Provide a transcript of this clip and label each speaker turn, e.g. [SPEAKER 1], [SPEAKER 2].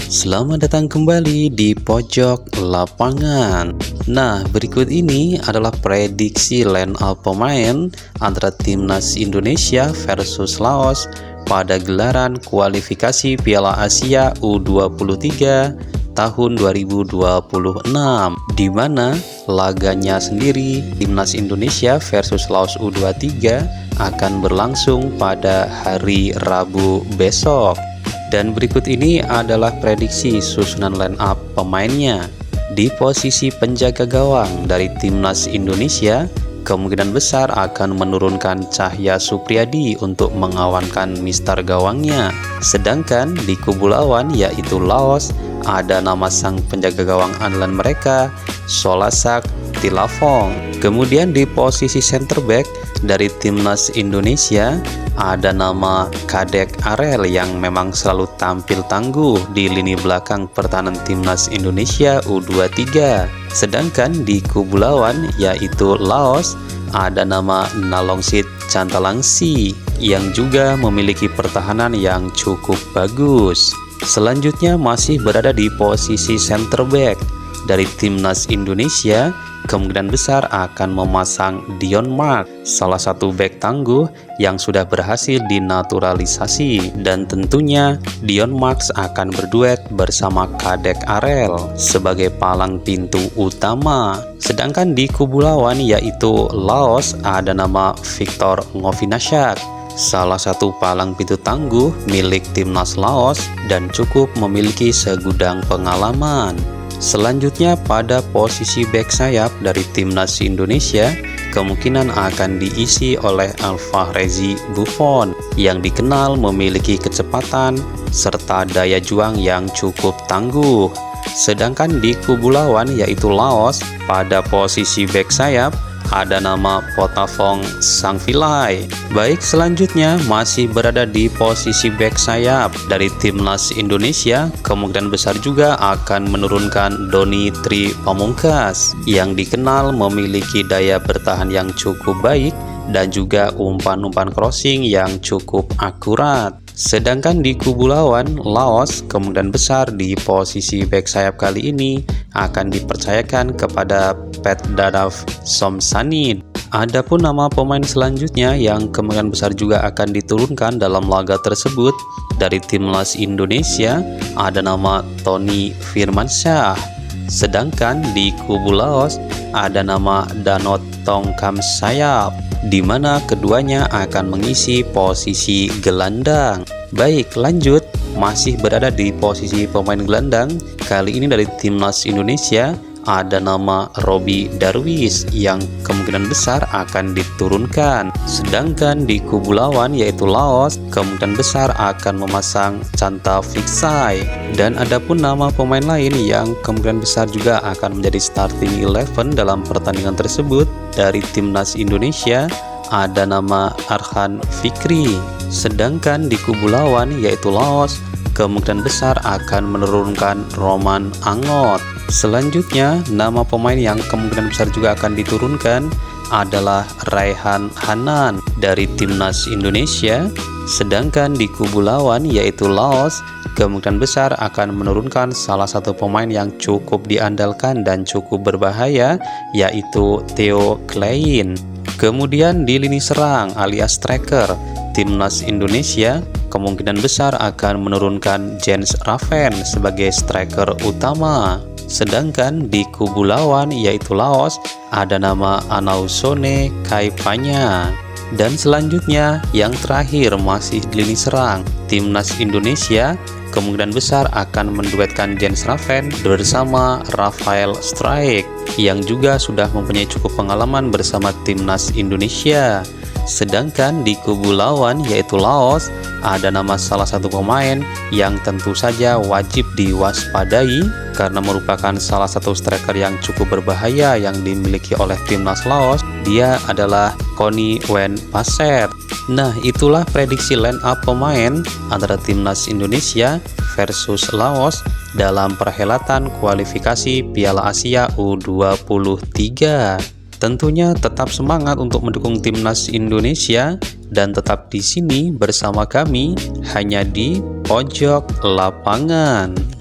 [SPEAKER 1] Selamat datang kembali di pojok lapangan. Nah, berikut ini adalah prediksi line up pemain antara timnas Indonesia versus Laos pada gelaran kualifikasi Piala Asia U23 tahun 2026, di mana laganya sendiri timnas Indonesia versus Laos U23 akan berlangsung pada hari Rabu besok. Dan berikut ini adalah prediksi susunan line up pemainnya. Di posisi penjaga gawang dari timnas Indonesia, kemungkinan besar akan menurunkan Cahya Supriyadi untuk mengawankan mister gawangnya. Sedangkan di kubu lawan yaitu Laos, ada nama sang penjaga gawang andalan mereka, Solasak Tilavong. Kemudian di posisi center back dari timnas Indonesia, ada nama Kadek Arel yang memang selalu tampil tangguh di lini belakang pertahanan timnas Indonesia U23. Sedangkan di kubu lawan yaitu Laos, ada nama Nalongsit Chantalangsi yang juga memiliki pertahanan yang cukup bagus. Selanjutnya masih berada di posisi center back dari timnas Indonesia, kemungkinan besar akan memasang Dion Mark, salah satu bek tangguh yang sudah berhasil dinaturalisasi, dan tentunya Dion Mark akan berduet bersama Kadek Arel sebagai palang pintu utama. Sedangkan di kubu lawan yaitu Laos, ada nama Victor Ngovinashak, salah satu palang pintu tangguh milik timnas Laos dan cukup memiliki segudang pengalaman. Selanjutnya pada posisi bek sayap dari timnas Indonesia, kemungkinan akan diisi oleh Alfahrezi Buffon yang dikenal memiliki kecepatan serta daya juang yang cukup tangguh. Sedangkan di kubu lawan yaitu Laos, pada posisi bek sayap ada nama Potavong Sangvilai. Baik, selanjutnya masih berada di posisi bek sayap dari timnas Indonesia, kemungkinan besar juga akan menurunkan Doni Tri Pamungkas yang dikenal memiliki daya bertahan yang cukup baik dan juga umpan-umpan crossing yang cukup akurat. Sedangkan di kubu lawan Laos, kemungkinan besar di posisi bek sayap kali ini akan dipercayakan kepada Petdadav Somsanid. Adapun nama pemain selanjutnya yang kemungkinan besar juga akan diturunkan dalam laga tersebut dari timnas Indonesia, ada nama Tony Firmansyah. Sedangkan di kubu Laos ada nama Danot Tongkam Sayap, di mana keduanya akan mengisi posisi gelandang. Baik, lanjut, masih berada di posisi pemain gelandang. Kali ini dari timnas Indonesia ada nama Robi Darwis yang kemungkinan besar akan diturunkan. Sedangkan di kubu lawan yaitu Laos, kemungkinan besar akan memasang Chanta Fixai. Dan adapun nama pemain lain yang kemungkinan besar juga akan menjadi starting 11 dalam pertandingan tersebut dari timnas Indonesia, ada nama Arhan Fikri. Sedangkan di kubu lawan yaitu Laos, kemungkinan besar akan menurunkan Roman Angot. Selanjutnya, nama pemain yang kemungkinan besar juga akan diturunkan adalah Raihan Hanan dari timnas Indonesia. Sedangkan di kubu lawan yaitu Laos, kemungkinan besar akan menurunkan salah satu pemain yang cukup diandalkan dan cukup berbahaya, yaitu Theo Klein. Kemudian di lini serang alias striker timnas Indonesia, kemungkinan besar akan menurunkan Jens Raven sebagai striker utama. Sedangkan di kubu lawan yaitu Laos, ada nama Anausone Kaipanya. Dan selanjutnya yang terakhir masih di lini serang timnas Indonesia, kemungkinan besar akan menduetkan Jens Raven bersama Rafael Struijk yang juga sudah mempunyai cukup pengalaman bersama timnas Indonesia. Sedangkan di kubu lawan yaitu Laos, ada nama salah satu pemain yang tentu saja wajib diwaspadai karena merupakan salah satu striker yang cukup berbahaya yang dimiliki oleh timnas Laos. Dia adalah Koni Wen Paset. Nah, itulah prediksi line up pemain antara timnas Indonesia versus Laos dalam perhelatan kualifikasi Piala Asia U23. Tentunya tetap semangat untuk mendukung timnas Indonesia dan tetap di sini bersama kami hanya di pojok lapangan.